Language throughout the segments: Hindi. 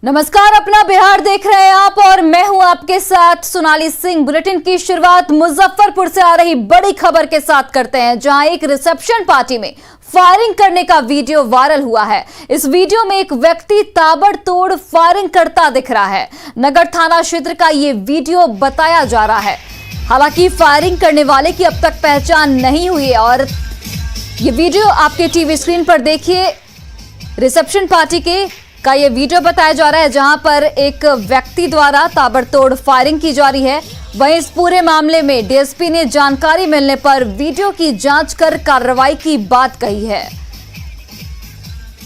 नमस्कार, अपना बिहार देख रहे हैं आप और मैं हूं आपके साथ सोनाली सिंह। बुलेटिन की शुरुआत मुजफ्फरपुर से आ रही बड़ी खबर के साथ करते हैं, जहां एक रिसेप्शन पार्टी में फायरिंग करने का वीडियो वायरल हुआ है। इस वीडियो में एक व्यक्ति ताबड़तोड़ फायरिंग करता दिख रहा है। नगर थाना क्षेत्र का ये वीडियो बताया जा रहा है। हालांकि फायरिंग करने वाले की अब तक पहचान नहीं हुई है और ये वीडियो आपके टीवी स्क्रीन पर देखिए। रिसेप्शन पार्टी का ये वीडियो बताया जा रहा है, जहां पर एक व्यक्ति द्वारा ताबड़तोड़ फायरिंग की जा रही है। वहीं इस पूरे मामले में डीएसपी ने जानकारी मिलने पर वीडियो की जांच कर कार्रवाई की बात कही है।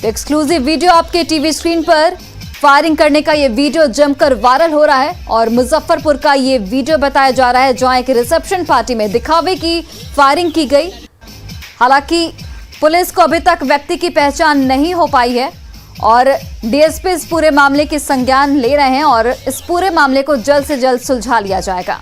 एक्सक्लूसिव वीडियो आपके टीवी स्क्रीन पर। फायरिंग करने का ये वीडियो जमकर वायरल हो रहा है और मुजफ्फरपुर का ये वीडियो बताया जा रहा है, जहां एक रिसेप्शन पार्टी में दिखावे की फायरिंग की गई। हालांकि पुलिस को अभी तक व्यक्ति की पहचान नहीं हो पाई है और डीएसपी इस पूरे मामले के संज्ञान ले रहे हैं और इस पूरे मामले को जल्द से जल्द सुलझा लिया जाएगा।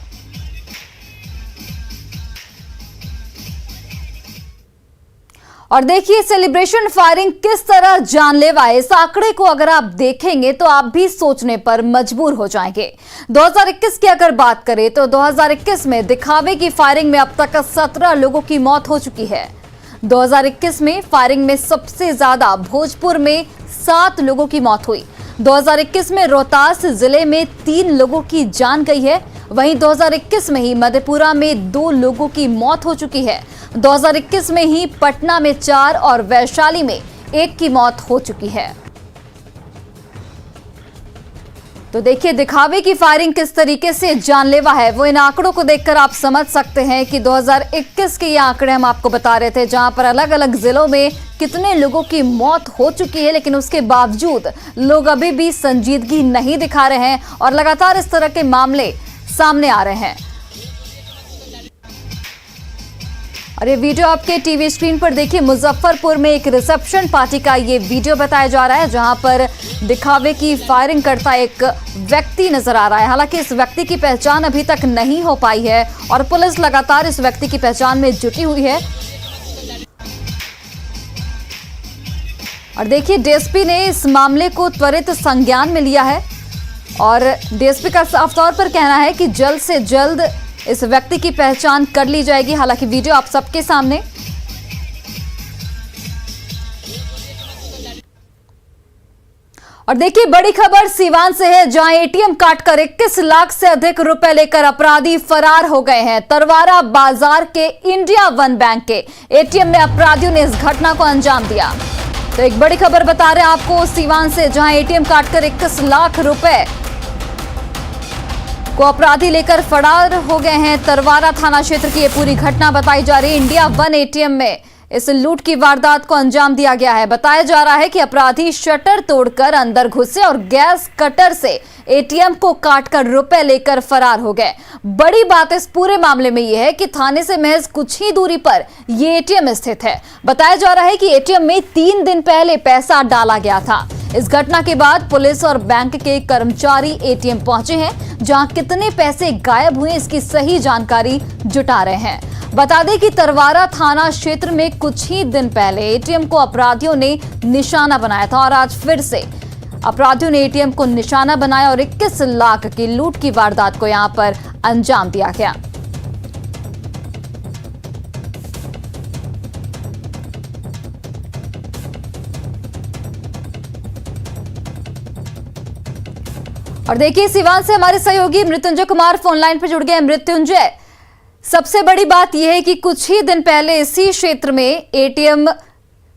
और देखिए सेलिब्रेशन फायरिंग किस तरह जानलेवा है। इस आंकड़े को अगर आप देखेंगे तो आप भी सोचने पर मजबूर हो जाएंगे। 2021 की अगर बात करें तो 2021 में दिखावे की फायरिंग में अब तक 17 लोगों की मौत हो चुकी है। 2021 में फायरिंग में सबसे ज्यादा भोजपुर में 7 लोगों की मौत हुई। 2021 में रोहतास जिले में 3 लोगों की जान गई है। वहीं 2021 में ही मधेपुरा में 2 लोगों की मौत हो चुकी है। 2021 में ही पटना में 4 और वैशाली में 1 की मौत हो चुकी है। तो देखिए दिखावे की फायरिंग किस तरीके से जानलेवा है, वो इन आंकड़ों को देखकर आप समझ सकते हैं कि 2021 के ये आंकड़े हम आपको बता रहे थे, जहां पर अलग अलग जिलों में कितने लोगों की मौत हो चुकी है, लेकिन उसके बावजूद लोग अभी भी संजीदगी नहीं दिखा रहे हैं और लगातार इस तरह के मामले सामने आ रहे हैं। और ये वीडियो आपके टीवी स्क्रीन पर देखिए। मुजफ्फरपुर में एक रिसेप्शन पार्टी का ये वीडियो बताया जा रहा है, जहां पर दिखावे की फायरिंग करता एक व्यक्ति नजर आ रहा है। हालांकि इस व्यक्ति की पहचान अभी तक नहीं हो पाई है और पुलिस लगातार इस व्यक्ति की पहचान में जुटी हुई है। और देखिए डीएसपी ने इस मामले को त्वरित संज्ञान में लिया है और डीएसपी का साफ तौर पर कहना है कि जल्द से जल्द इस व्यक्ति की पहचान कर ली जाएगी। हालांकि वीडियो आप सबके सामने। और देखिए बड़ी खबर सीवान से है, जहां एटीएम काटकर 21 लाख से अधिक रुपए लेकर अपराधी फरार हो गए हैं। तरवारा बाजार के इंडिया वन बैंक के एटीएम में अपराधियों ने इस घटना को अंजाम दिया। तो एक बड़ी खबर बता रहे हैं आपको सीवान से, जहां एटीएम काटकर 21 लाख रुपए को अपराधी लेकर फरार हो गए हैं। तरवारा थाना क्षेत्र की ये पूरी घटना बताई जा रही है। इंडिया वन एटीएम में इस लूट की वारदात को अंजाम दिया गया है। बताया जा रहा है कि अपराधी शटर तोड़कर अंदर घुसे और गैस कटर से एटीएम को काटकर रुपए लेकर फरार हो गए। बड़ी बात इस पूरे मामले में यह है कि थाने से महज कुछ ही दूरी पर यह एटीएम स्थित है। बताया जा रहा है कि एटीएम में 3 दिन पहले पैसा डाला गया था। इस घटना के बाद पुलिस और बैंक के कर्मचारी एटीएम पहुंचे हैं, जहां कितने पैसे गायब हुए इसकी सही जानकारी जुटा रहे हैं। बता दें कि तरवारा थाना क्षेत्र में कुछ ही दिन पहले एटीएम को अपराधियों ने निशाना बनाया था और आज फिर से अपराधियों ने एटीएम को निशाना बनाया और 21 लाख की लूट की वारदात को यहां पर अंजाम दिया गया। और देखिए सिवान से हमारे सहयोगी मृत्युंजय कुमार फोन लाइन पर जुड़ गए। मृत्युंजय, सबसे बड़ी बात यह है कि कुछ ही दिन पहले इसी क्षेत्र में एटीएम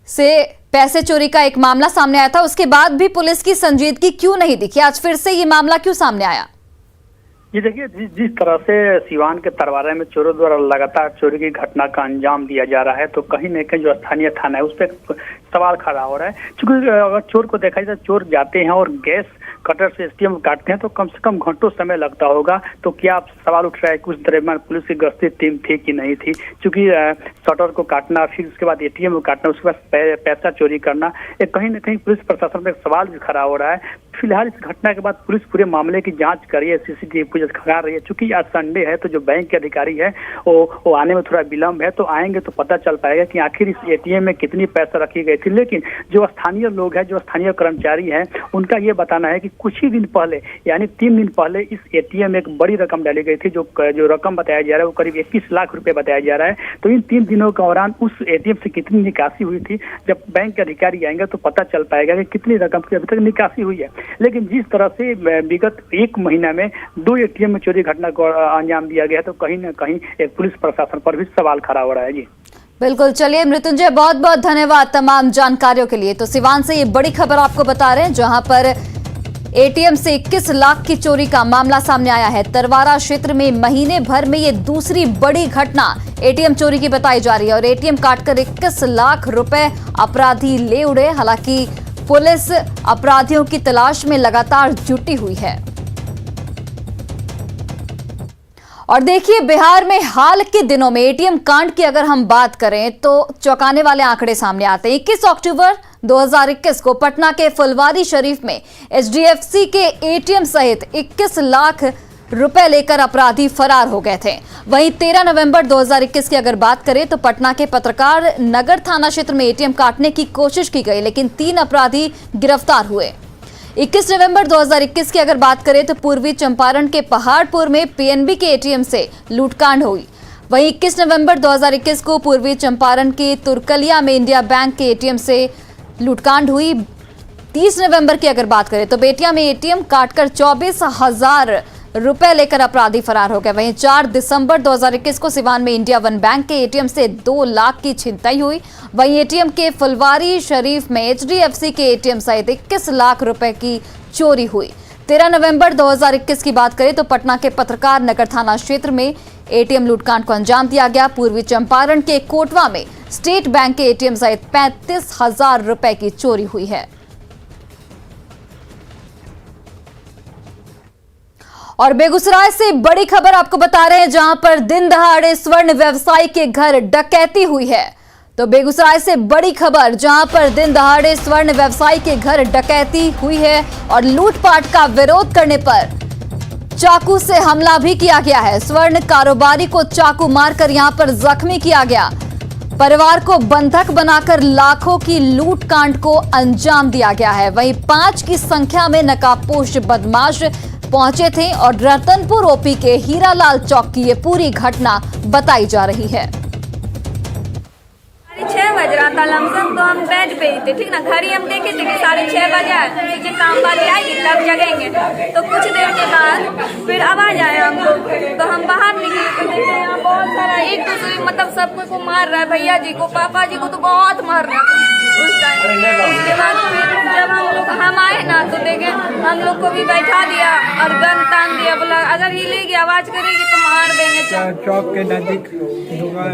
से पैसे चोरी का एक मामला सामने आया था, उसके बाद भी पुलिस की संजीदगी क्यों नहीं दिखी? आज फिर से ये मामला क्यों सामने आया? ये देखिए जिस तरह से सिवान के तरवारा में चोरों द्वारा लगातार चोरी की घटना का अंजाम दिया जा रहा है, तो कहीं न कहीं जो स्थानीय थाना है उस पर सवाल खड़ा हो रहा है। क्योंकि अगर चोर को देखा जाए, चोर जाते हैं और गैस कटर से एटीएम काटते हैं तो कम से कम घंटों समय लगता होगा। तो क्या आप सवाल उठ रहा है कि उस दरमियान पुलिस की गश्ती टीम थी कि नहीं थी? क्योंकि शटर को काटना, फिर उसके बाद एटीएम को काटना, उसके बाद पैसा चोरी करना, एक कहीं ना कहीं पुलिस प्रशासन पर सवाल भी खड़ा हो रहा है। फिलहाल इस घटना के बाद पुलिस पूरे मामले की जांच कर रही है, सीसीटीवी फुटेज खंगाल रही है। चूंकि आज संडे है तो जो बैंक के अधिकारी है वो आने में थोड़ा विलम्ब है, तो आएंगे तो पता चल पाएगा कि आखिर इस एटीएम में कितनी पैसा रखी गई थी। लेकिन जो स्थानीय लोग हैं, जो स्थानीय कर्मचारी हैं, उनका ये बताना है कि कुछ ही दिन पहले यानी 3 दिन पहले इस एटीएम में एक बड़ी रकम डाली गई थी। जो रकम बताया जा रहा है वो करीब 21 लाख रुपए बताया जा रहा है। तो इन 3 दिनों के दौरान उस एटीएम से कितनी निकासी हुई थी, जब बैंक के अधिकारी आएंगे तो पता चल पाएगा कि कितनी रकम की अभी तक निकासी हुई है। लेकिन जिस तरह से विगत 1 महीना में 2 एटीएम में चोरी घटना को अंजाम दिया गया तो कहीं ना कहीं एक पुलिस प्रशासन पर भी सवाल खड़ा हो रहा है। जी बिल्कुल, चलिए मृत्युंजय, बहुत बहुत धन्यवाद तमाम जानकारियों के लिए। तो सिवान से ये बड़ी खबर आपको बता रहे हैं, जहां पर एटीएम से 21 लाख की चोरी का मामला सामने आया है। तरवारा क्षेत्र में महीने भर में ये दूसरी बड़ी घटना एटीएम चोरी की बताई जा रही है और एटीएम काटकर 21 लाख रुपए अपराधी ले उड़े। हालांकि पुलिस अपराधियों की तलाश में लगातार जुटी हुई है। और देखिए, बिहार में हाल के दिनों में एटीएम कांड की अगर हम बात करें तो चौंकाने वाले आंकड़े सामने आते हैं। 21 अक्टूबर 2021 को पटना के फुलवारी शरीफ में एचडीएफसी के एटीएम सहित 21 लाख रुपए लेकर अपराधी फरार हो गए थे। वहीं 13 नवंबर 2021 की अगर बात करें तो पटना के पत्रकार नगर थाना क्षेत्र में एटीएम काटने की कोशिश की गई, लेकिन 3 अपराधी गिरफ्तार हुए। 21 नवंबर 2021 की अगर बात करें तो पूर्वी चंपारण के पहाड़पुर में पीएनबी के एटीएम से लूटकांड हुई। वहीं 21 नवंबर 2021 को पूर्वी चंपारण के तुर्कलिया में इंडिया बैंक के एटीएम से लूटकांड हुई। 30 नवंबर की अगर बात करें तो बेतिया में एटीएम काटकर 24,000 रुपए लेकर अपराधी फरार हो गए। वहीं 4 दिसंबर 2021 को सिवान में इंडिया वन बैंक के एटीएम से 2 लाख की छिनतई हुई। वहीं एटीएम के फुलवारी शरीफ में एचडीएफसी के एटीएम सहित 21 लाख रुपए की चोरी हुई। 13 नवंबर 2021 की बात करें तो पटना के पत्रकार नगर थाना क्षेत्र में एटीएम लूटकांड को अंजाम दिया गया। पूर्वी चंपारण के कोटवा में स्टेट बैंक के एटीएम सहित 35,000 रुपए की चोरी हुई है। और बेगूसराय से बड़ी खबर आपको बता रहे हैं, जहां पर दिन दहाड़े स्वर्ण व्यवसायी के घर डकैती हुई है। तो बेगूसराय से बड़ी खबर, जहां पर दिन दहाड़े स्वर्ण व्यवसायी के घर डकैती हुई है और लूटपाट का विरोध करने पर चाकू से हमला भी किया गया है। स्वर्ण कारोबारी को चाकू मारकर यहां पर जख्मी किया गया। परिवार को बंधक बनाकर लाखों की लूटकांड को अंजाम दिया गया है। वहीं 5 की संख्या में नकाबपोश बदमाश पहुंचे थे और रतनपुर ओपी के हीरालाल चौक की ये पूरी घटना बताई जा रही है। 6 बज रहा था लमसम, तो हम बेड पे ही थे, ठीक ना। घड़ी हम देखे थे कि 6:30 बजे क्योंकि काम वाली आएगी तब जगेंगे। तो कुछ देर के बाद फिर आवाज आया हमको, तो हम बाहर निकले तो देखे यहाँ बहुत सारा एक दूसरे मतलब सबको को मार रहा है। भैया जी को, पापा जी को तो बहुत मार रहा है उस टाइम। उसके बाद फिर जब हम आए ना तो देखे हम लोग को भी बैठा दिया और गन तान दिया, बोला अगर हिलेगी आवाज करेगी तो मार देंगे। चौक के नजदीक दुकान,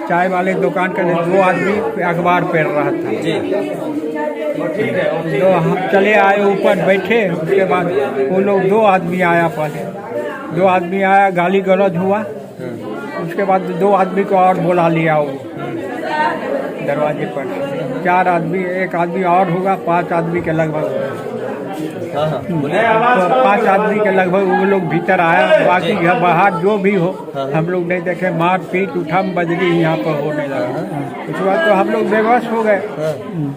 चाय वाले दुकान के 2 आदमी अखबार पढ़ रहा था जी। तो हम चले आए ऊपर बैठे। उसके बाद वो लोग 2 आदमी आया, पहले 2 आदमी आया, गाली गलौज हुआ। उसके बाद 2 आदमी को और बुला लिया वो दरवाजे पर। 4 आदमी, 1 आदमी और होगा, 5 आदमी के लगभग। तो 5 आदमी के लगभग वो लोग भीतर आया। बाकी बाहर जो भी हो हम लोग नहीं देखे। मार पीट उठम बजरी यहाँ पर होने लगा। उसके बाद तो हम लोग बेबस हो गए।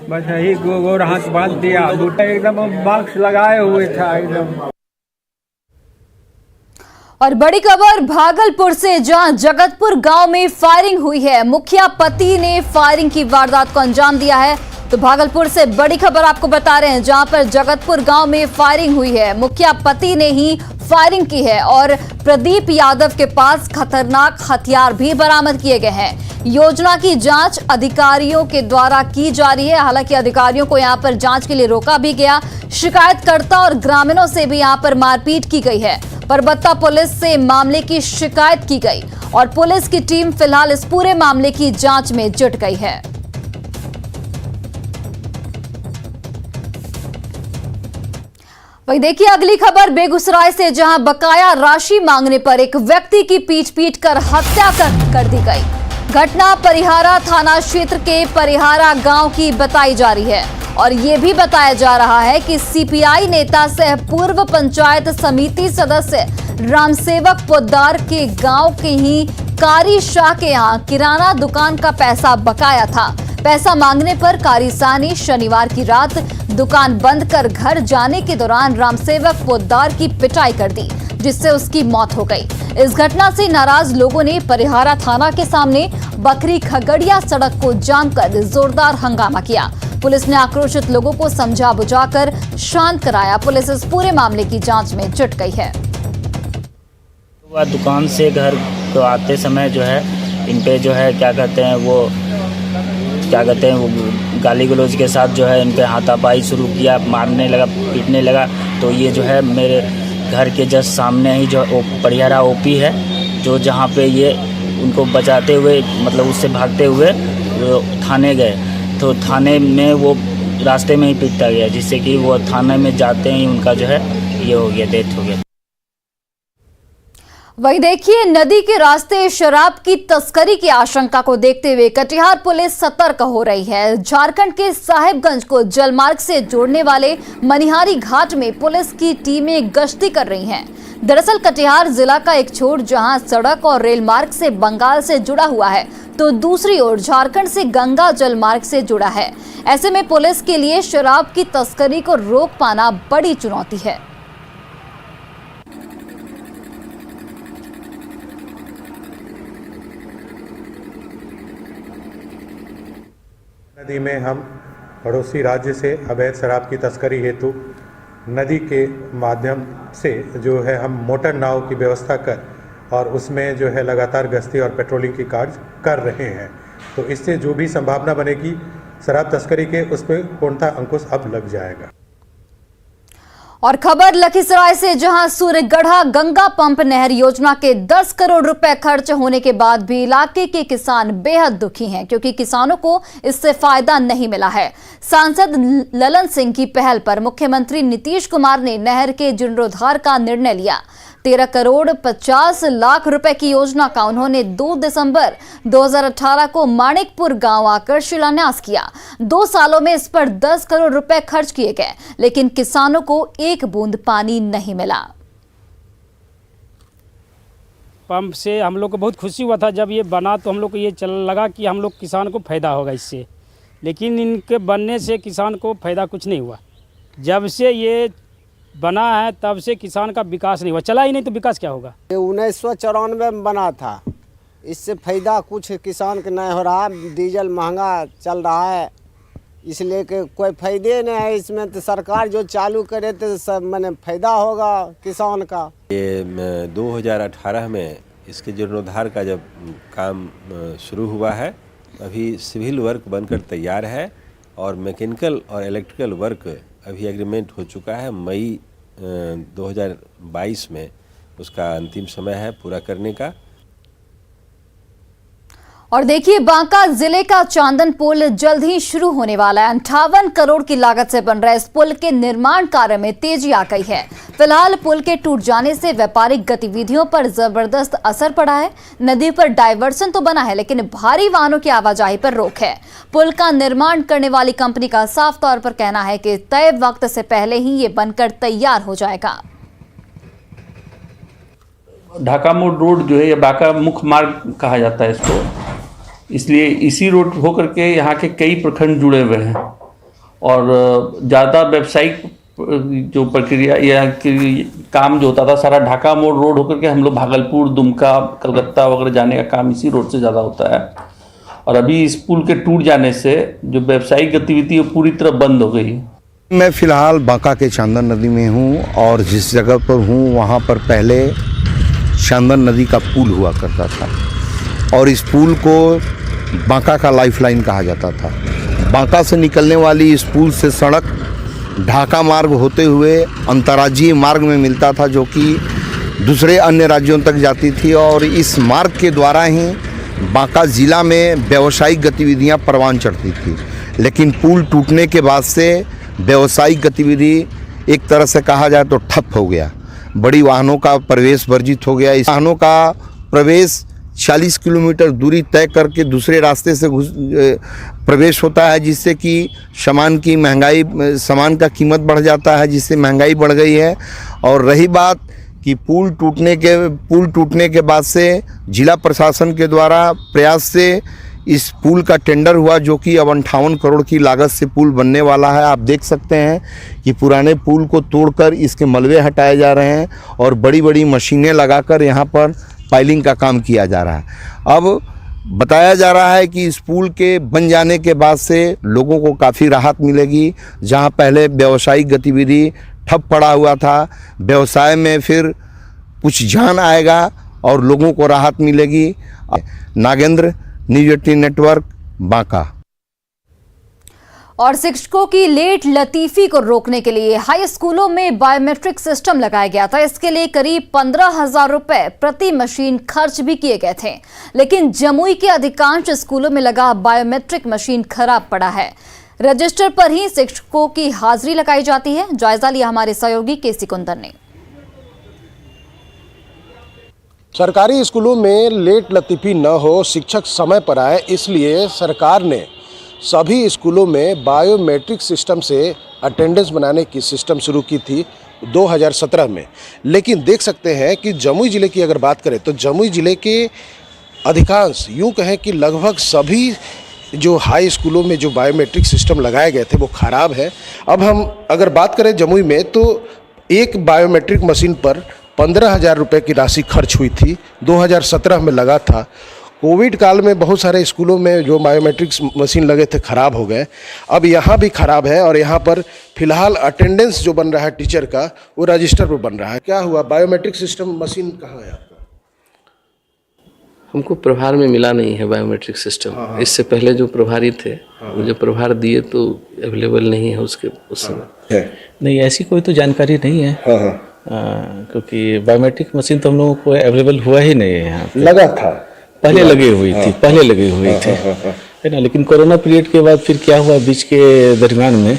बस यही गोर हाथ बांध दिया। एकदम मास्क लगाए हुए था एकदम। और बड़ी खबर भागलपुर से, जहां जगतपुर गांव में फायरिंग हुई है। मुखिया पति ने फायरिंग की वारदात को अंजाम दिया है। तो भागलपुर से बड़ी खबर आपको बता रहे हैं, जहां पर जगतपुर गांव में फायरिंग हुई है। मुखिया पति ने ही फायरिंग की है और प्रदीप यादव के पास खतरनाक हथियार भी बरामद किए गए हैं। योजना की जांच अधिकारियों के द्वारा की जा रही है। हालांकि अधिकारियों को यहां पर जांच के लिए रोका भी गया। शिकायतकर्ता और ग्रामीणों से भी यहां पर मारपीट की गई है। परबत्ता पुलिस से मामले की शिकायत की गई और पुलिस की टीम फिलहाल इस पूरे मामले की जांच में जुट गई है। वहीं देखिए अगली खबर बेगूसराय से, जहां बकाया राशि मांगने पर एक व्यक्ति की पीट कर हत्या कर दी गई। घटना परिहारा थाना क्षेत्र के परिहारा गांव की बताई जा रही है और ये भी बताया जा रहा है कि सीपीआई नेता सह पूर्व पंचायत समिति सदस्य रामसेवक पोद्दार के गांव के ही कारी शाह के यहाँ किराना दुकान का पैसा बकाया था। पैसा मांगने पर कारी शनिवार की रात दुकान बंद कर घर जाने के दौरान रामसेवक पोद्दार की पिटाई कर दी, जिससे उसकी मौत हो गई। इस घटना से नाराज लोगों ने परिहारा थाना के सामने बकरी खगड़िया सड़क को जाम कर जोरदार हंगामा किया। पुलिस ने आक्रोशित लोगों को समझा बुझाकर शांत कराया। पुलिस इस पूरे मामले की जांच में जुट गई है। वह दुकान से घर तो आते समय जो है इन पे जो है क्या कहते हैं वो गाली गलौज के साथ जो है इन पे हाथापाई शुरू किया, मारने लगा, पीटने लगा। तो ये जो है मेरे घर के जस्ट सामने ही जो परिहारा ओपी है, जो जहाँ पे ये उनको बचाते हुए मतलब उससे भागते हुए वो थाने गए, तो थाने में वो रास्ते में ही पीटा गया, जिससे कि वो थाने में जाते ही उनका जो है ये हो गया, डेथ हो गया। वही देखिए, नदी के रास्ते शराब की तस्करी की आशंका को देखते हुए कटिहार पुलिस सतर्क हो रही है। झारखंड के साहेबगंज को जलमार्ग से जोड़ने वाले मनिहारी घाट में पुलिस की टीमें गश्ती कर रही हैं। दरअसल कटिहार जिला का एक छोर जहां सड़क और रेल मार्ग से बंगाल से जुड़ा हुआ है, तो दूसरी ओर झारखंड से गंगा जल मार्ग से जुड़ा है। ऐसे में पुलिस के लिए शराब की तस्करी को रोक पाना बड़ी चुनौती है। नदी में हम पड़ोसी राज्य से अवैध शराब की तस्करी हेतु नदी के माध्यम से जो है हम मोटर नाव की व्यवस्था कर और उसमें जो है लगातार गश्ती और पेट्रोलिंग की कार्य कर रहे हैं। तो इससे जो भी संभावना बनेगी शराब तस्करी के, उस पर पूर्णतः अंकुश अब लग जाएगा। और खबर लखीसराय से, जहां सूर्यगढ़ा गंगा पंप नहर योजना के 10 करोड़ रुपए खर्च होने के बाद भी इलाके के किसान बेहद दुखी हैं, क्योंकि किसानों को इससे फायदा नहीं मिला है। सांसद ललन सिंह की पहल पर मुख्यमंत्री नीतीश कुमार ने नहर के जीर्णोद्धार का निर्णय लिया। 13 करोड़ 50 लाख रुपए की योजना का उन्होंने 2 दिसंबर 2018 को माणिकपुर गांव आकर शिलान्यास किया। 2 सालों में इस पर 10 करोड़ रुपए खर्च किए गए, लेकिन किसानों को एक बूंद पानी नहीं मिला। पंप से हम लोग को बहुत खुशी हुआ था जब ये बना, तो हम लोग को ये लगा कि हम लोग किसान को फायदा होगा इससे, लेकिन इनके बनने से किसान को फायदा कुछ नहीं हुआ। जब से ये बना है तब से किसान का विकास नहीं हुआ, चला ही नहीं तो विकास क्या होगा। 1994 में बना था, इससे फायदा कुछ किसान के नहीं हो रहा। डीजल महंगा चल रहा है, इसलिए कि कोई फायदे नहीं है इसमें। तो सरकार जो चालू करे तो सब मैंने फायदा होगा किसान का। ये 2018 में इसके जीर्णोद्धार का जब काम शुरू हुआ है, अभी सिविल वर्क बनकर तैयार है और मैकेनिकल और इलेक्ट्रिकल वर्क अभी एग्रीमेंट हो चुका है। मई 2022 में उसका अंतिम समय है पूरा करने का। और देखिए, बांका जिले का चांदन पुल जल्द ही शुरू होने वाला है। 58 करोड़ की लागत से बन रहे इस पुल के निर्माण कार्य में तेजी आ गई है। फिलहाल पुल के टूट जाने से व्यापारिक गतिविधियों पर जबरदस्त असर पड़ा है। नदी पर डायवर्सन तो बना है, लेकिन भारी वाहनों की आवाजाही पर रोक है। पुल का निर्माण करने वाली कंपनी का साफ तौर पर कहना है कि तय वक्त से पहले ही ये बनकर तैयार हो जाएगा। ढाका मोड़ रोड जो है, ये बांका मुख्य मार्ग कहा जाता है इसको, इसलिए इसी रोड होकर के यहाँ के कई प्रखंड जुड़े हुए हैं और ज़्यादा व्यावसायिक जो प्रक्रिया या काम जो होता था सारा ढाका मोड़ रोड होकर के हम लोग भागलपुर, दुमका, कलकत्ता वगैरह जाने का काम इसी रोड से ज़्यादा होता है। और अभी इस पुल के टूट जाने से जो व्यावसायिक गतिविधि है पूरी तरह बंद हो गई। मैं फ़िलहाल बांका के चांदन नदी में हूँ और जिस जगह पर हूँ वहाँ पर पहले चांदन नदी का पुल हुआ करता था और इस पुल को बांका का लाइफलाइन कहा जाता था। बांका से निकलने वाली इस पुल से सड़क ढाका मार्ग होते हुए अंतर्राज्यीय मार्ग में मिलता था, जो कि दूसरे अन्य राज्यों तक जाती थी और इस मार्ग के द्वारा ही बांका ज़िला में व्यावसायिक गतिविधियां परवान चढ़ती थी। लेकिन पुल टूटने के बाद से व्यावसायिक गतिविधि एक तरह से कहा जाए तो ठप हो गया। बड़ी वाहनों का प्रवेश वर्जित हो गया। इस वाहनों का प्रवेश 40 किलोमीटर दूरी तय करके दूसरे रास्ते से प्रवेश होता है, जिससे कि सामान का कीमत बढ़ जाता है, जिससे महंगाई बढ़ गई है। और रही बात कि पुल टूटने के बाद से जिला प्रशासन के द्वारा प्रयास से इस पुल का टेंडर हुआ, जो कि अब 58 करोड़ की लागत से पुल बनने वाला है। आप देख सकते हैं कि पुराने पुल को तोड़कर इसके मलबे हटाए जा रहे हैं और बड़ी बड़ी मशीनें लगाकर यहाँ पर पाइलिंग का काम किया जा रहा है। अब बताया जा रहा है कि इस पुल के बन जाने के बाद से लोगों को काफ़ी राहत मिलेगी। जहाँ पहले व्यावसायिक गतिविधि ठप पड़ा हुआ था, व्यवसाय में फिर कुछ जान आएगा और लोगों को राहत मिलेगी। Nagendra, news 18 network, Banka. और शिक्षकों की लेट लतीफी को रोकने के लिए हाई स्कूलों में बायोमेट्रिक सिस्टम लगाया गया था। इसके लिए करीब 15,000 रुपए प्रति मशीन खर्च भी किए गए थे, लेकिन जमुई के अधिकांश स्कूलों में लगा बायोमेट्रिक मशीन खराब पड़ा है। रजिस्टर पर ही शिक्षकों की हाजिरी लगाई जाती है। जायजा लिया हमारे सहयोगी केसी कुंदन ने। सरकारी स्कूलों में लेट लतीफ़ी न हो, शिक्षक समय पर आए, इसलिए सरकार ने सभी स्कूलों में बायोमेट्रिक सिस्टम से अटेंडेंस बनाने की सिस्टम शुरू की थी 2017 में। लेकिन देख सकते हैं कि जमुई ज़िले की अगर बात करें तो जमुई ज़िले के अधिकांश, यूँ कहें कि लगभग सभी जो हाई स्कूलों में जो बायोमेट्रिक सिस्टम लगाए गए थे वो ख़राब है। अब हम अगर बात करें जमुई में तो एक बायोमेट्रिक मशीन पर 15,000 रुपये की राशि खर्च हुई थी, 2017 में लगा था। कोविड काल में बहुत सारे स्कूलों में जो बायोमेट्रिक मशीन लगे थे ख़राब हो गए, अब यहाँ भी ख़राब है और यहाँ पर फिलहाल अटेंडेंस जो बन रहा है टीचर का वो रजिस्टर पर बन रहा है। क्या हुआ, बायोमेट्रिक सिस्टम मशीन कहाँ है आपका? हमको प्रभार में मिला नहीं है बायोमेट्रिक सिस्टम। इससे पहले जो प्रभारी थे मुझे प्रभार दिए तो अवेलेबल नहीं है उसके उस समय। नहीं, ऐसी कोई तो जानकारी नहीं है। क्योंकि बायोमेट्रिक मशीन तो हम लोगों को अवेलेबल हुआ ही नहीं है यहाँ। लगा था पहले लगी हुई थी, पहले लगी हुई थी, है ना। लेकिन कोरोना पीरियड के बाद फिर क्या हुआ बीच के दरमियान में,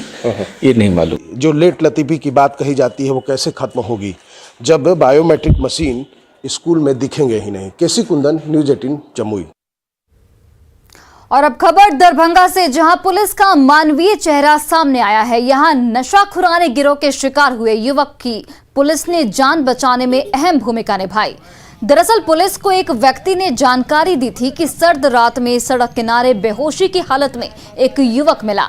ये नहीं मालूम। जो लेट लतीफ़ी की बात कही जाती है वो कैसे खत्म होगी जब बायोमेट्रिक मशीन स्कूल में दिखेंगे ही नहीं। केसी कुंदन, न्यूज़ 18 जमुई। और अब खबर दरभंगा से, जहां पुलिस का मानवीय चेहरा सामने आया है। यहां नशाखुराने गिरोह के शिकार हुए युवक की पुलिस ने जान बचाने में अहम भूमिका निभाई। दरअसल पुलिस को एक व्यक्ति ने जानकारी दी थी कि सर्द रात में सड़क किनारे बेहोशी की हालत में एक युवक मिला।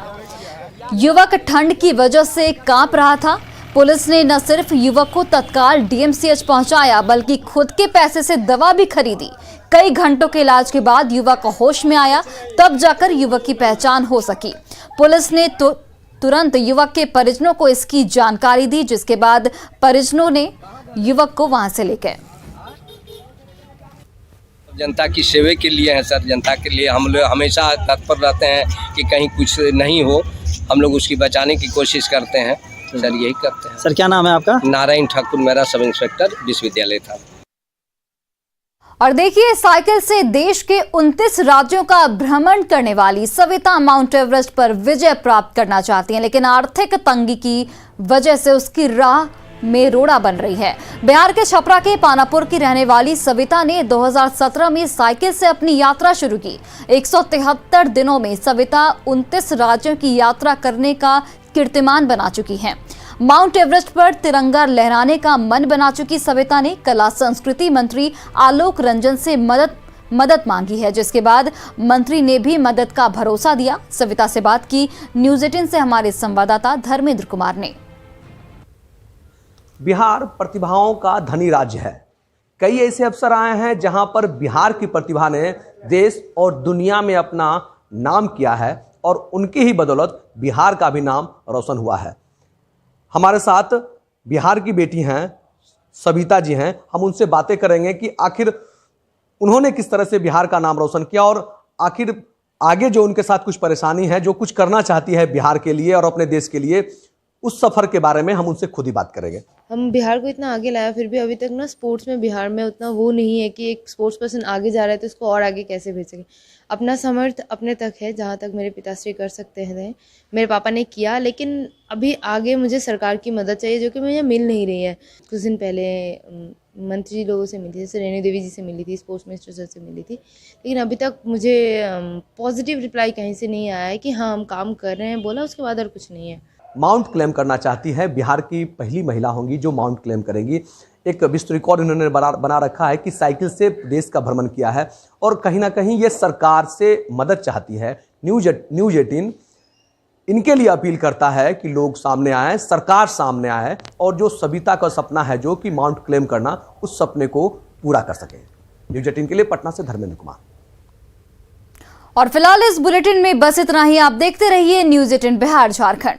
युवक ठंड की वजह से कांप रहा था। पुलिस ने न सिर्फ युवक को तत्काल डीएमसीएच पहुंचाया, बल्कि खुद के पैसे से दवा भी खरीदी। कई घंटों के इलाज के बाद युवक होश में आया, तब जाकर युवक की पहचान हो सकी। पुलिस ने तुरंत युवक के परिजनों को इसकी जानकारी दी, जिसके बाद परिजनों ने युवक को वहां से ले गए। जनता की सेवा के लिए है सर, जनता के लिए हम लोग हमेशा तत्पर रहते हैं कि कहीं कुछ नहीं हो, हम लोग उसकी बचाने की कोशिश करते हैं सर, यही करते हैं। सर क्या नाम है आपका? नारायण ठाकुर, मेरा सब इंस्पेक्टर विश्वविद्यालय था। और देखिए, साइकिल से देश के 29 राज्यों का भ्रमण करने वाली सविता माउंट एवरेस्ट पर विजय प्राप्त करना चाहती हैं, लेकिन आर्थिक तंगी की वजह से उसकी राह में रोड़ा बन रही है। बिहार के छपरा के पानापुर की रहने वाली सविता ने 2017 में साइकिल से अपनी यात्रा शुरू की। 173 दिनों में सविता 29 राज्यों की यात्रा करने का कीर्तिमान बना चुकी हैं। माउंट एवरेस्ट पर तिरंगा लहराने का मन बना चुकी सविता ने कला संस्कृति मंत्री आलोक रंजन से मदद मांगी है, जिसके बाद मंत्री ने भी मदद का भरोसा दिया। सविता से बात की न्यूज़ 18 से हमारे संवाददाता धर्मेंद्र कुमार ने। बिहार प्रतिभाओं का धनी राज्य है। कई ऐसे अवसर आए हैं जहां पर बिहार की प्रतिभा ने देश और दुनिया में अपना नाम किया है और उनकी ही बदौलत बिहार का भी नाम रोशन हुआ है। हमारे साथ बिहार की बेटी हैं, सविता जी हैं। हम उनसे बातें करेंगे कि आखिर उन्होंने किस तरह से बिहार का नाम रोशन किया और आखिर आगे जो उनके साथ कुछ परेशानी है, जो कुछ करना चाहती है बिहार के लिए और अपने देश के लिए, उस सफ़र के बारे में हम उनसे खुद ही बात करेंगे। हम बिहार को इतना आगे लाया, फिर भी अभी तक ना स्पोर्ट्स में बिहार में उतना वो नहीं है कि एक स्पोर्ट्स पर्सन आगे जा रहा है तो उसको और आगे कैसे भेज सके। अपना समर्थ अपने तक है, जहाँ तक मेरे पिताश्री कर सकते हैं, मेरे पापा ने किया, लेकिन अभी आगे मुझे सरकार की मदद चाहिए जो कि मुझे मिल नहीं रही है। कुछ दिन पहले मंत्री लोगों से मिली थी, जैसे रेणु देवी जी से मिली थी, स्पोर्ट्स मिनिस्टर सर से मिली थी, लेकिन अभी तक मुझे पॉजिटिव रिप्लाई कहीं से नहीं आया है कि हाँ हम काम कर रहे हैं, बोला उसके बाद और कुछ नहीं है। माउंट क्लेम करना चाहती है, बिहार की पहली महिला होंगी जो माउंट क्लेम करेंगी। एक विश्व रिकॉर्ड इन्होंने बना रखा है कि साइकिल से देश का भ्रमण किया है और कहीं ना कहीं ये सरकार से मदद चाहती है। न्यूज़ 18 इनके लिए अपील करता है कि लोग सामने आए, सरकार सामने आए और जो सविता का सपना है जो कि माउंट क्लेम करना, उस सपने को पूरा कर सके। न्यूज़ 18 के लिए पटना से धर्मेंद्र कुमार। और फिलहाल इस बुलेटिन में बस इतना ही। आप देखते रहिए न्यूज़ 18 बिहार झारखंड।